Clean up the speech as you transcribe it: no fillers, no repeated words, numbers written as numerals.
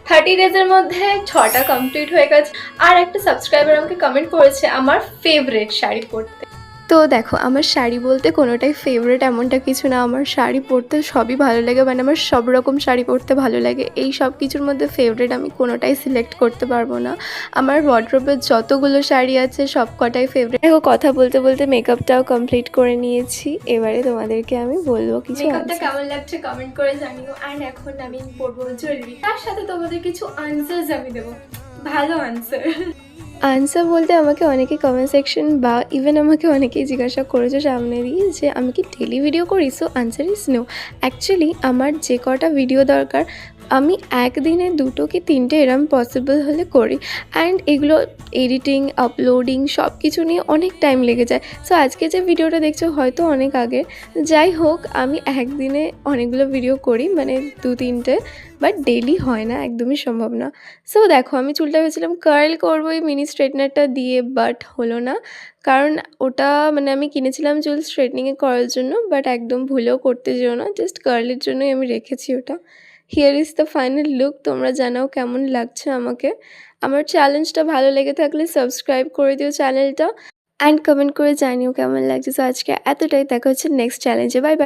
30 ডেজের মধ্যে 6টা কমপ্লিট হয়ে গেছে। আর একটা সাবস্ক্রাইবার আমাকে কমেন্ট করেছে আমার ফেভারিট শাড়ি পরতে। তো দেখো, আমার শাড়ি বলতে কোনোটাই ফেভারিট এমনটা কিছু না। আমার শাড়ি পরতে সবই ভালো লাগে, মানে আমার সব রকম শাড়ি পরতে ভালো লাগে। এই সব কিছুর মধ্যে ফেভারিট আমি কোনোটাই সিলেক্ট করতে পারবো না। আমার ওয়ার্ড্রোবে যতগুলো শাড়ি আছে সব কটাই ফেভারিট। দেখো, কথা বলতে বলতে মেকআপটাও কমপ্লিট করে নিয়েছি। এবারে তোমাদেরকে আমি বলবো কিছু মেকআপটা কেমন লাগছে কমেন্ট করে জানিও। অ্যান্ড এখন আমি পরবো জুয়েলারি, তার সাথে তোমাদের কিছু আনসার্স আমি দেবো, ভালো আনসার। আনসার বলতে আমাকে অনেকে কমেন্ট সেকশন বা ইভেন আমাকে অনেকেই জিজ্ঞাসা করেছে সামনে দিয়ে যে আমি কি ডেলি ভিডিও করি? So answer is no. Actually আমার যে কটা ভিডিও দরকার আমি একদিনে 2 কি 3টে এরম পসিবল হলে করি। অ্যান্ড এগুলো এডিটিং, আপলোডিং সব কিছু নিয়ে অনেক টাইম লেগে যায়। সো আজকে যে ভিডিওটা দেখছো হয়তো অনেক আগে, যাই হোক আমি একদিনে অনেকগুলো ভিডিও করি, মানে 2-3টে, বাট ডেলি হয় না, একদমই সম্ভব না। সো দেখো, আমি চুলটা ভেবেছিলাম কার্ল করবো এই মিনি স্ট্রেটনারটা দিয়ে, বাট হলো না। কারণ ওটা মানে আমি কিনেছিলাম চুল স্ট্রেটনিংয়ে করার জন্য, বাট একদম ভুলেও করতে যেও না, জাস্ট কার্লের জন্যই আমি রেখেছি ওটা। Here is the final look. তোমরা জানাও কেমন লাগছে আমাকে। আমার চ্যালেঞ্জটা ভালো লেগে থাকলে সাবস্ক্রাইব করে দিও চ্যানেলটা, অ্যান্ড কমেন্ট করে জানিও কেমন লাগছে। সো আজকে এতটাই, দেখা হচ্ছে নেক্সট চ্যালেঞ্জে। Bye bye.